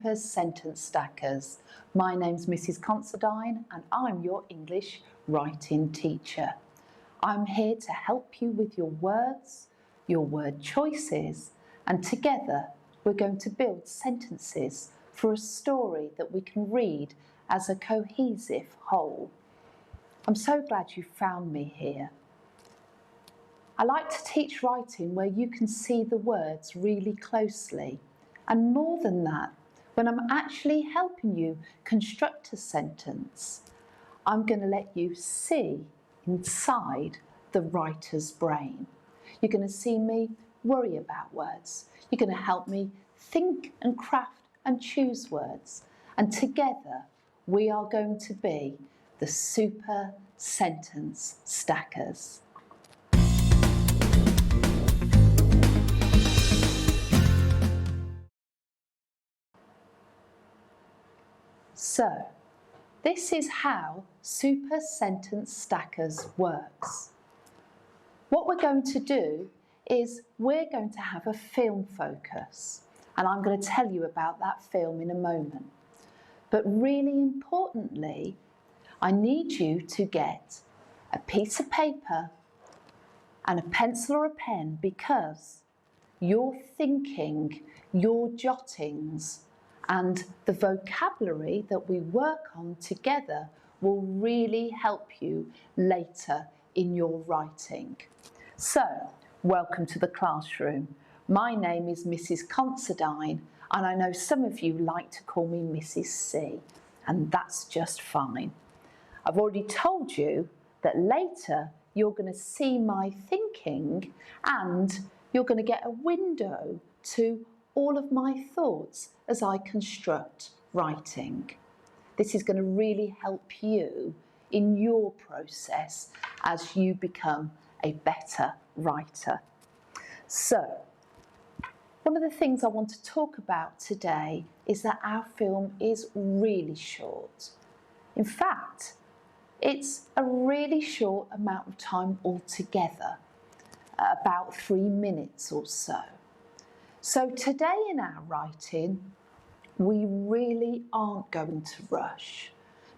Sentence Stackers. My name's Mrs. Considine and I'm your English writing teacher. I'm here to help you with your words, your word choices, and together we're going to build sentences for a story that we can read as a cohesive whole. I'm so glad you found me here. I like to teach writing where you can see the words really closely, and more than that, when I'm actually helping you construct a sentence, I'm going to let you see inside the writer's brain. You're going to see me worry about words. You're going to help me think and craft and choose words. And together we are going to be the Super Sentence Stackers. So, this is how Super Sentence Stackers works. What we're going to do is we're going to have a film focus, and I'm going to tell you about that film in a moment. But really importantly, I need you to get a piece of paper and a pencil or a pen, because your thinking, your jottings, and the vocabulary that we work on together will really help you later in your writing. So, welcome to the classroom. My name is Mrs. Considine, and I know some of you like to call me Mrs. C, and that's just fine. I've already told you that later you're going to see my thinking and you're going to get a window to all of my thoughts as I construct writing. This is going to really help you in your process as you become a better writer. So, one of the things I want to talk about today is that our film is really short. In fact, it's a really short amount of time altogether, about 3 minutes or so. So today in our writing, we really aren't going to rush,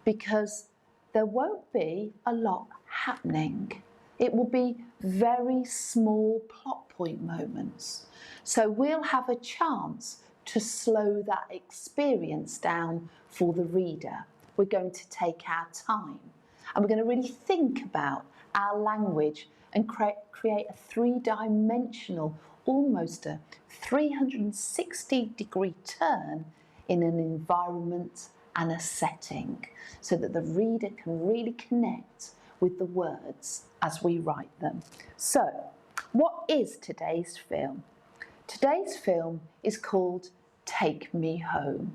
because there won't be a lot happening. It will be very small plot point moments. So we'll have a chance to slow that experience down for the reader. We're going to take our time, and we're going to really think about our language and create a three-dimensional, almost a 360-degree turn in an environment and a setting, so that the reader can really connect with the words as we write them. So, what is today's film? Today's film is called Take Me Home,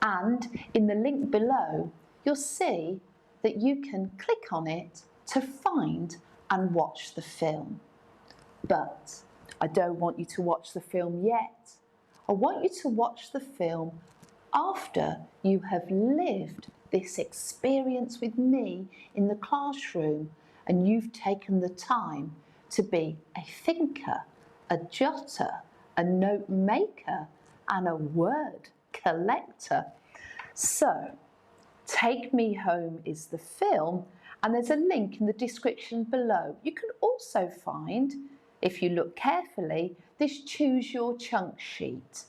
and in the link below you'll see that you can click on it to find and watch the film. But I don't want you to watch the film yet. I want you to watch the film after you have lived this experience with me in the classroom and you've taken the time to be a thinker, a jotter, a note maker, and a word collector. So, Take Me Home is the film, and there's a link in the description below. You can also find, if you look carefully, this Choose Your Chunk sheet.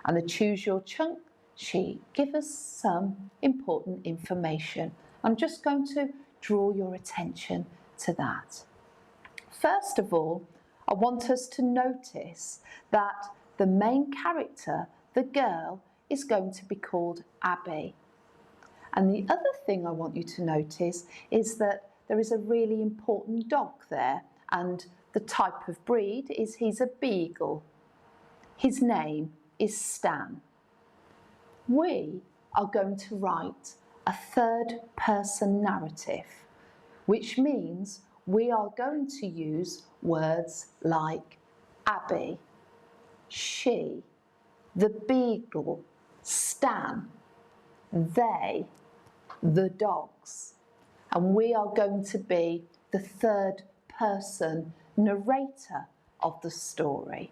And the Choose Your Chunk sheet gives us some important information. I'm just going to draw your attention to that. First of all, I want us to notice that the main character, the girl, is going to be called Abby. And the other thing I want you to notice is that there is a really important dog there, and the type of breed is he's a beagle. His name is Stan. We are going to write a third-person narrative, which means we are going to use words like Abby, she, the beagle, Stan, they, the dogs, and we are going to be the third person narrator of the story.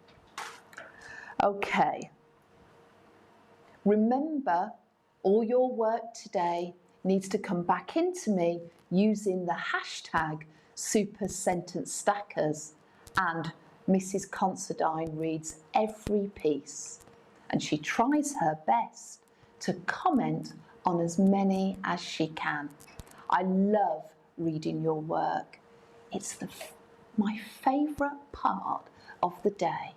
Okay, Remember, all your work today needs to come back into me using the hashtag Super Sentence Stackers, and Mrs. Considine reads every piece and she tries her best to comment on as many as she can. I love reading your work. It's my favourite part of the day.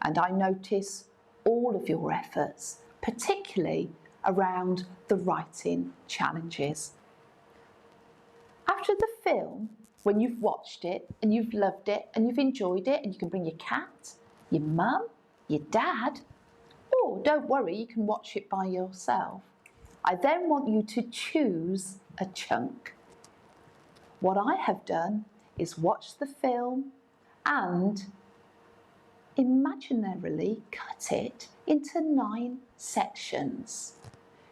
And I notice all of your efforts, particularly around the writing challenges. After the film, when you've watched it and you've loved it and you've enjoyed it, and you can bring your cat, your mum, your dad, or don't worry, you can watch it by yourself. I then want you to choose a chunk. What I have done is watch the film and imaginarily cut it into 9 sections.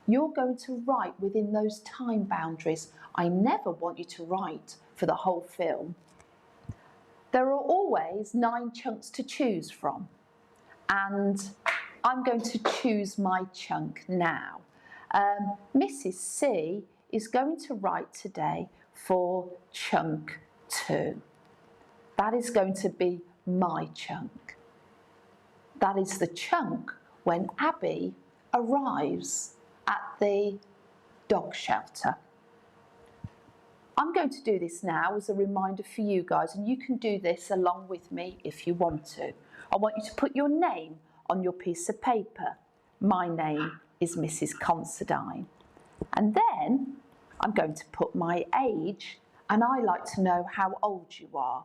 You're going to write within those time boundaries. I never want you to write for the whole film. There are always 9 chunks to choose from, and I'm going to choose my chunk now. Mrs. C is going to write today for chunk 2. That is going to be my chunk. That is the chunk when Abby arrives at the dog shelter. I'm going to do this now as a reminder for you guys, and you can do this along with me if you want to. I want you to put your name on your piece of paper. My name is Mrs. Considine. And then I'm going to put my age, and I like to know how old you are.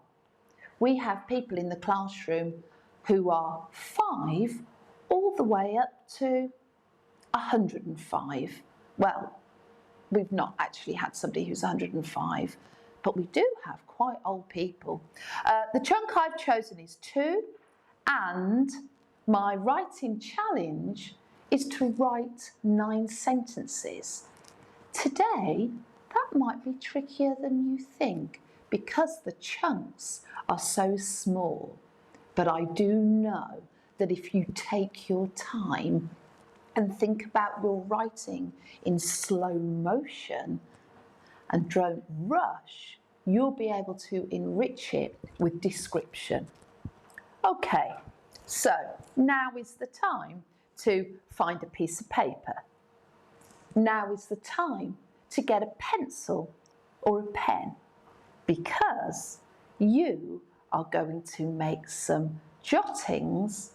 We have people in the classroom who are 5 all the way up to 105. Well, we've not actually had somebody who's 105, but we do have quite old people. The chunk I've chosen is 2, and my writing challenge is to write 9 sentences. Today, that might be trickier than you think because the chunks are so small. But I do know that if you take your time and think about your writing in slow motion and don't rush, you'll be able to enrich it with description. Okay, so now is the time to find a piece of paper. Now is the time to get a pencil or a pen, because you are going to make some jottings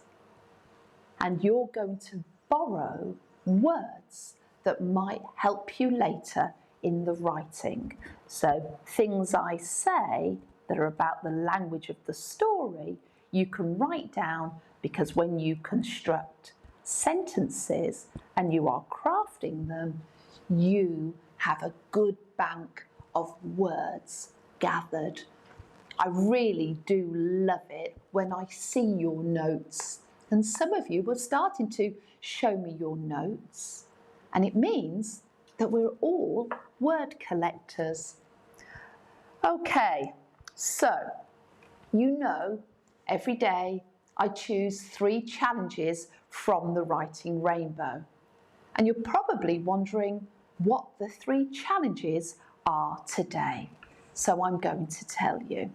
and you're going to borrow words that might help you later in the writing. So things I say that are about the language of the story, you can write down, because when you construct sentences and you are crafting them, you have a good bank of words gathered. I really do love it when I see your notes, and some of you were starting to show me your notes, and it means that we're all word collectors. Okay, so you know every day I choose 3 challenges from the Writing Rainbow, and you're probably wondering what the 3 challenges are today. So I'm going to tell you.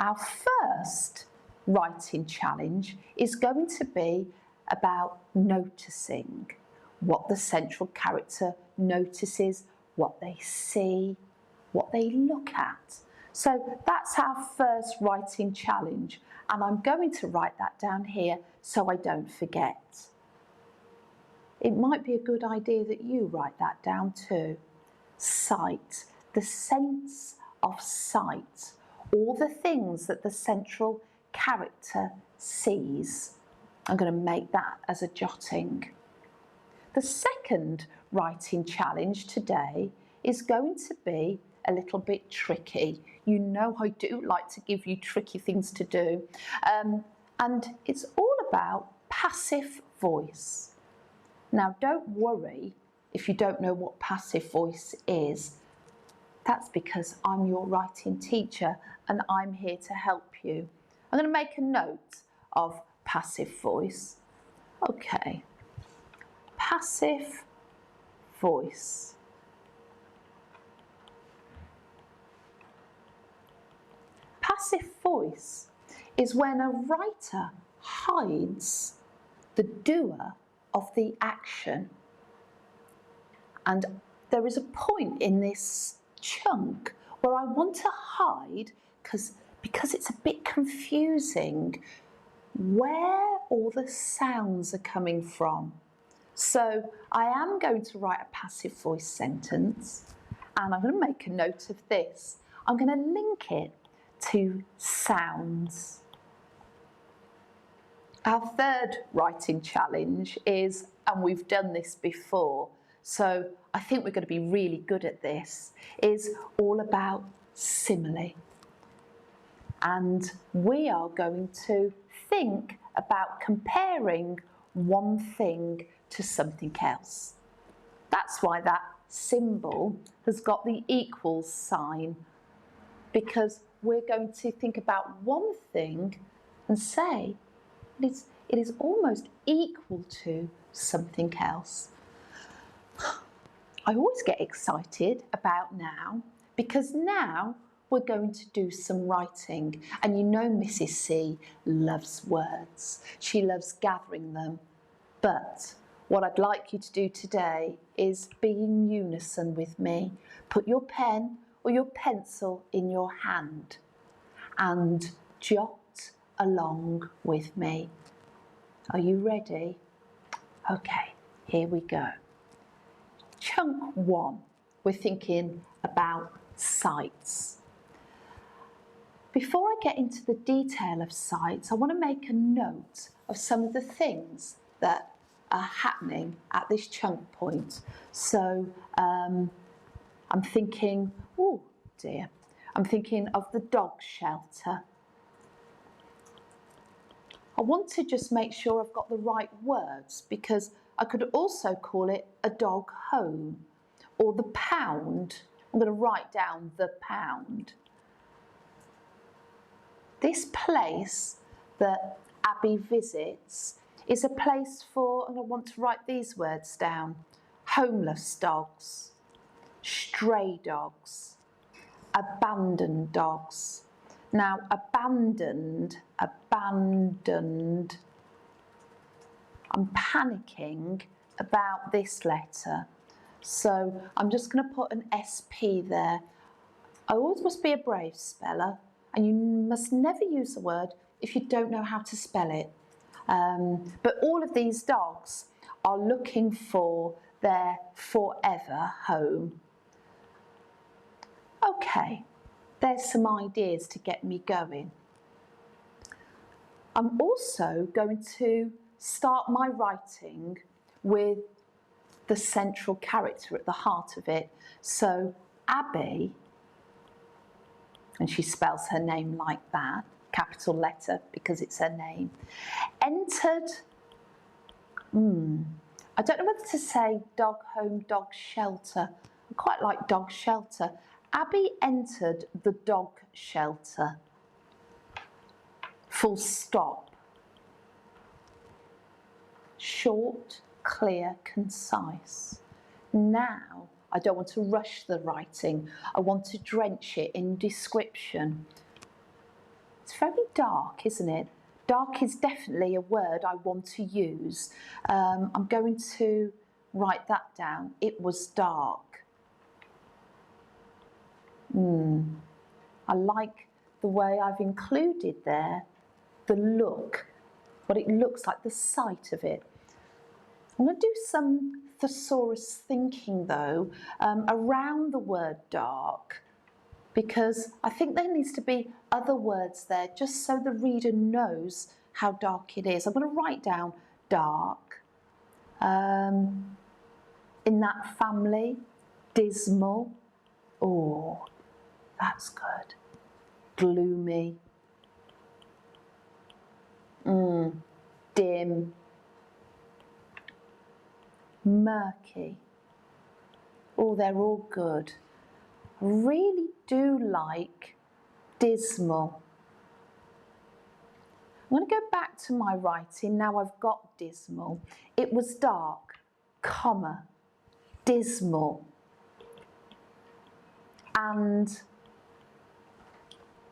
Our first writing challenge is going to be about noticing, what the central character notices, what they see, what they look at. So that's our first writing challenge, and I'm going to write that down here so I don't forget. It might be a good idea that you write that down too. Sight, the sense of sight, all the things that the central character sees. I'm going to make that as a jotting. The second writing challenge today is going to be a little bit tricky. You know I do like to give you tricky things to do. And it's all about passive voice. Now, don't worry if you don't know what passive voice is. That's because I'm your writing teacher and I'm here to help you. I'm going to make a note of passive voice. Okay. passive voice. Passive voice is when a writer hides the doer of the action. And there is a point in this chunk where I want to hide, because it's a bit confusing, where all the sounds are coming from. So I am going to write a passive voice sentence, and I'm going to make a note of this. I'm going to link it to sounds. Our third writing challenge is, and we've done this before, so I think we're going to be really good at this, is all about simile. And we are going to think about comparing one thing to something else. That's why that symbol has got the equals sign, because we're going to think about one thing and say it is almost equal to something else. I always get excited about now, because now we're going to do some writing, and you know Mrs. C loves words. She loves gathering them. But what I'd like you to do today is be in unison with me. Put your pen or your pencil in your hand and jot along with me. Are you ready? Okay, here we go. Chunk 1, we're thinking about sights. Before I get into the detail of sights, I want to make a note of some of the things that are happening at this chunk point. So I'm thinking, oh dear, I'm thinking of the dog shelter. I want to just make sure I've got the right words, because I could also call it a dog home, or the pound. I'm going to write down the pound. This place that Abby visits is a place for, and I want to write these words down, homeless dogs, stray dogs, abandoned dogs. Now, abandoned, I'm panicking about this letter. So I'm just going to put an SP there. I always must be a brave speller, and you must never use a word if you don't know how to spell it. But all of these dogs are looking for their forever home. Okay, there's some ideas to get me going. I'm also going to start my writing with the central character at the heart of it. So Abby, and she spells her name like that, capital letter because it's her name, entered, I don't know whether to say dog home, dog shelter. I quite like dog shelter. Abby entered the dog shelter. Full stop. Short, clear, concise. Now, I don't want to rush the writing. I want to drench it in description. It's very dark, isn't it? Dark is definitely a word I want to use. I'm going to write that down. It was dark. I like the way I've included there the look, what it looks like, the sight of it. I'm going to do some thesaurus thinking though around the word dark, because I think there needs to be other words there just so the reader knows how dark it is. I'm going to write down dark, in that family, dismal, oh, that's good, gloomy, dim, murky. Oh, they're all good. I really do like dismal. I'm going to go back to my writing now I've got dismal. It was dark. comma, dismal. And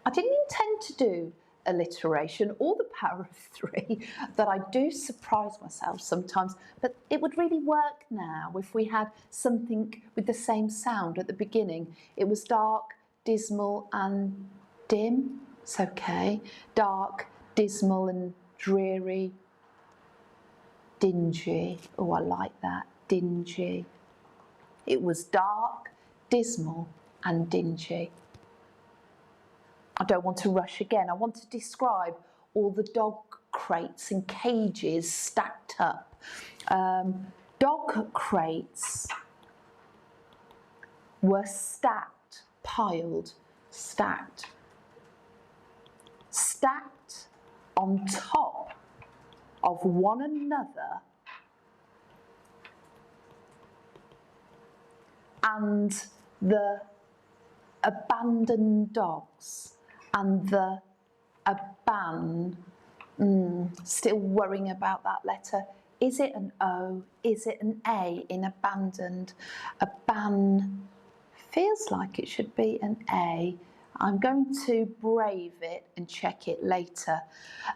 I didn't intend to do alliteration or the power of three, that I do surprise myself sometimes, but it would really work now if we had something with the same sound at the beginning. It was dark, dismal and dim. It's okay. Dark, dismal and dreary. Dingy. Oh, I like that. Dingy. It was dark, dismal and dingy. I don't want to rush again. I want to describe all the dog crates and cages stacked up. Dog crates were stacked, piled, stacked on top of one another, and the abandoned dogs and the still worrying about that letter. Is it an O? Is it an A in abandoned? Feels like it should be an A. I'm going to brave it and check it later.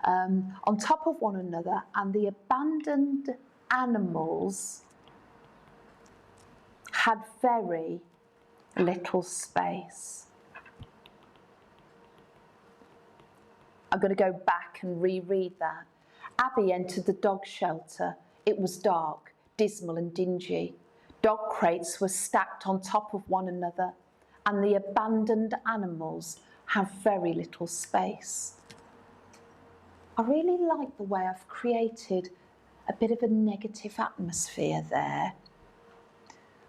On top of one another, and the abandoned animals had very little space. I'm going to go back and reread that. Abby entered the dog shelter. It was dark, dismal and dingy. Dog crates were stacked on top of one another, and the abandoned animals have very little space. I really like the way I've created a bit of a negative atmosphere there.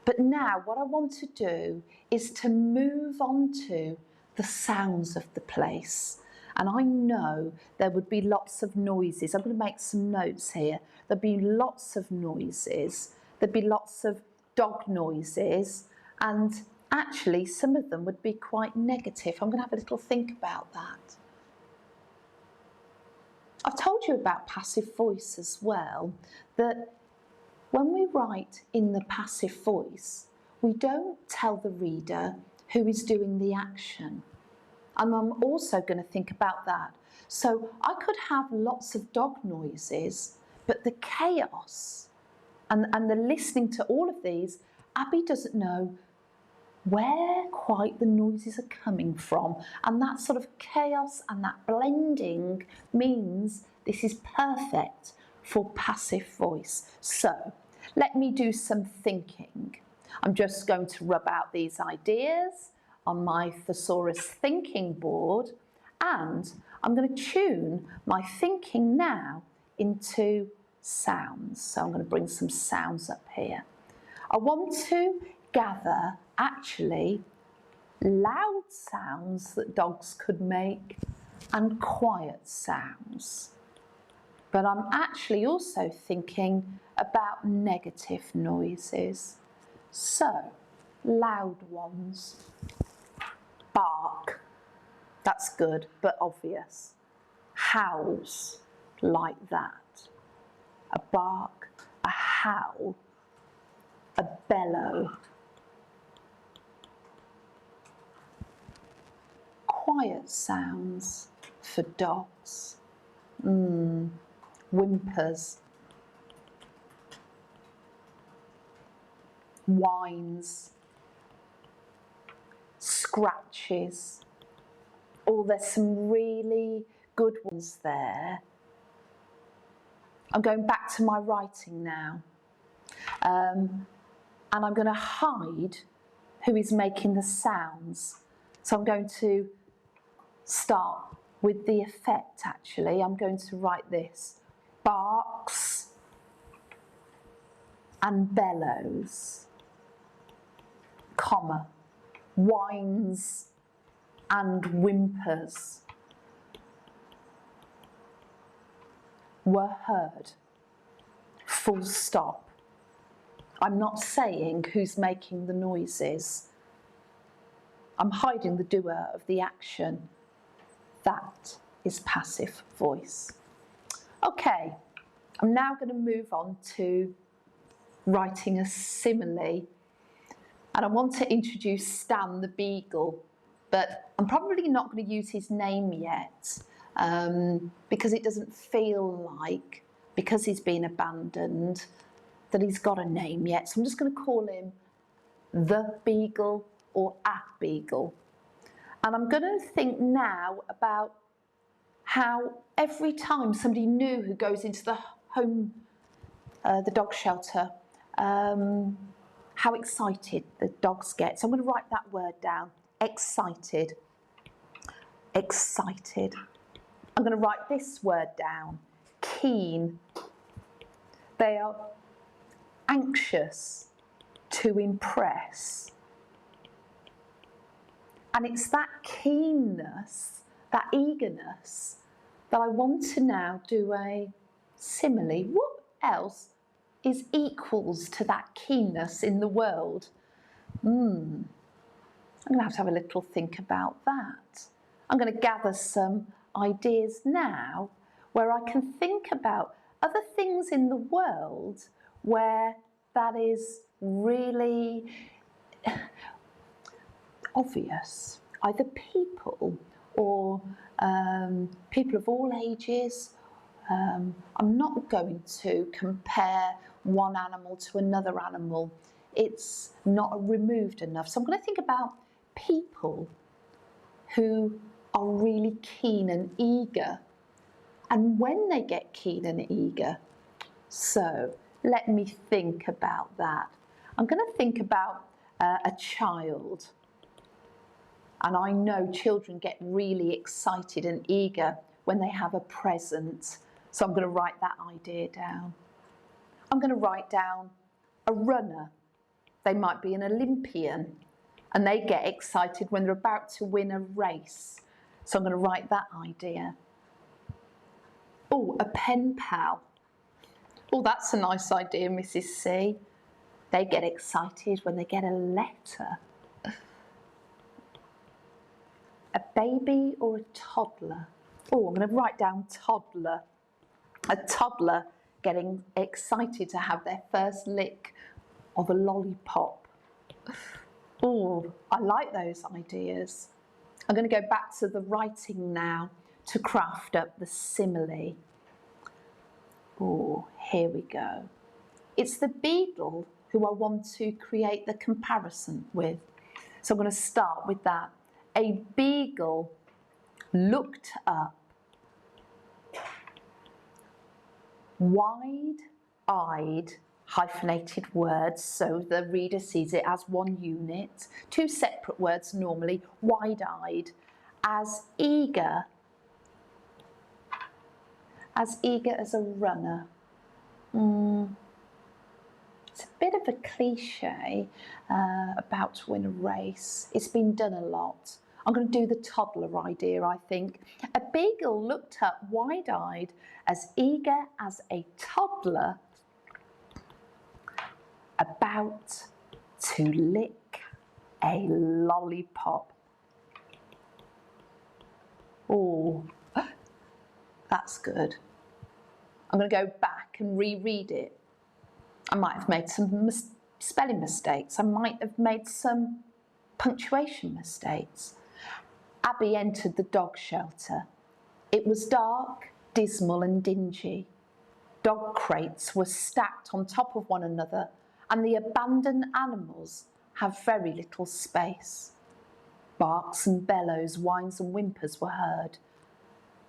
But now what I want to do is to move on to the sounds of the place. And I know there would be lots of noises. I'm going to make some notes here. There'd be lots of noises. There'd be lots of dog noises. And actually, some of them would be quite negative. I'm going to have a little think about that. I've told you about passive voice as well, that when we write in the passive voice, we don't tell the reader who is doing the action. And I'm also going to think about that. So I could have lots of dog noises, but the chaos and the listening to all of these, Abby doesn't know where quite the noises are coming from. And that sort of chaos and that blending means this is perfect for passive voice. So let me do some thinking. I'm just going to rub out these ideas on my thesaurus thinking board, and I'm going to tune my thinking now into sounds. So I'm going to bring some sounds up here. I want to gather actually loud sounds that dogs could make and quiet sounds. But I'm actually also thinking about negative noises. So, loud ones. Bark, that's good but obvious. Howls, like that. A bark, a howl, a bellow. Quiet sounds for dogs. Whimpers. Whines. Scratches. Oh, there's some really good ones there. I'm going back to my writing now. And I'm going to hide who is making the sounds. So I'm going to start with the effect, actually. I'm going to write this. Barks and bellows, comma, whines and whimpers were heard, full stop. I'm not saying who's making the noises. I'm hiding the doer of the action. That is passive voice. Okay, I'm now going to move on to writing a simile. And I want to introduce Stan the beagle, but I'm probably not going to use his name yet because it doesn't feel like, because he's been abandoned, that he's got a name yet. So I'm just going to call him the beagle or a beagle. And I'm going to think now about how every time somebody new who goes into the home, the dog shelter, how excited the dogs get. So I'm going to write that word down. Excited. Excited. I'm going to write this word down. Keen. They are anxious to impress. And it's that keenness, that eagerness, that I want to now do a simile. What else is equals to that keenness in the world? I'm going to have a little think about that. I'm going to gather some ideas now where I can think about other things in the world where that is really obvious. Either people or people of all ages. I'm not going to compare one animal to another animal. It's not removed enough. So I'm going to think about people who are really keen and eager, and when they get keen and eager. So let me think about that. I'm going to think about a child. And I know children get really excited and eager when they have a present. So I'm going to write that idea down. I'm going to write down a runner. They might be an Olympian and they get excited when they're about to win a race. So I'm going to write that idea. Oh, a pen pal. Oh, that's a nice idea, Mrs. C. They get excited when they get a letter. A baby or a toddler? Oh, I'm going to write down toddler. A toddler getting excited to have their first lick of a lollipop. Oh, I like those ideas. I'm going to go back to the writing now to craft up the simile. Oh, here we go. It's the beagle who I want to create the comparison with. So I'm going to start with that. A beagle looked up. Wide-eyed, hyphenated words, so the reader sees it as one unit. Two separate words normally, wide-eyed. As eager as a runner. It's a bit of a cliche about to win a race. It's been done a lot. I'm going to do the toddler idea, I think. A beagle looked up wide-eyed, as eager as a toddler, about to lick a lollipop. Oh, that's good. I'm going to go back and reread it. I might have made some spelling mistakes. I might have made some punctuation mistakes. Abby entered the dog shelter. It was dark, dismal and dingy. Dog crates were stacked on top of one another, and the abandoned animals have very little space. Barks and bellows, whines and whimpers were heard.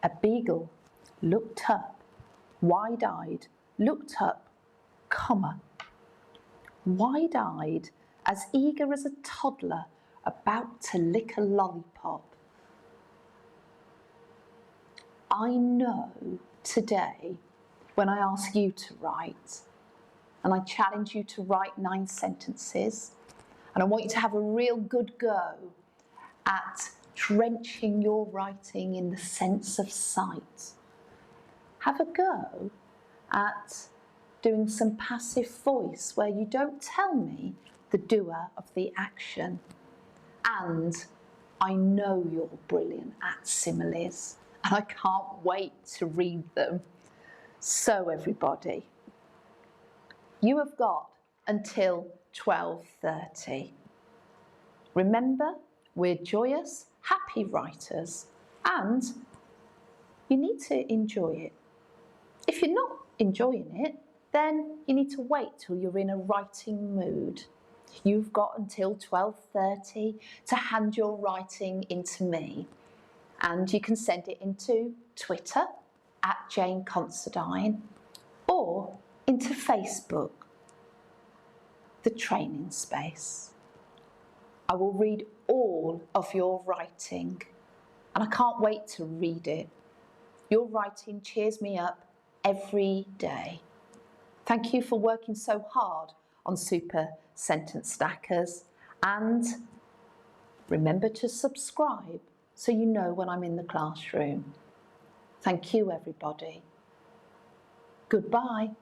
A beagle looked up, wide-eyed, looked up, comma, wide-eyed, as eager as a toddler about to lick a lollipop. I know today, when I ask you to write, and I challenge you to write 9 sentences, and I want you to have a real good go at drenching your writing in the sense of sight. Have a go at doing some passive voice where you don't tell me the doer of the action. And I know you're brilliant at similes, and I can't wait to read them. So everybody, you have got until 12:30. Remember, we're joyous, happy writers, and you need to enjoy it. If you're not enjoying it, then you need to wait till you're in a writing mood. You've got until 12:30 to hand your writing into me, and you can send it into Twitter @JaneConsidine or into Facebook, the training space. I will read all of your writing, and I can't wait to read it. Your writing cheers me up every day. Thank you for working so hard on Super Sentence Stackers, and remember to subscribe so you know when I'm in the classroom. Thank you, everybody. Goodbye.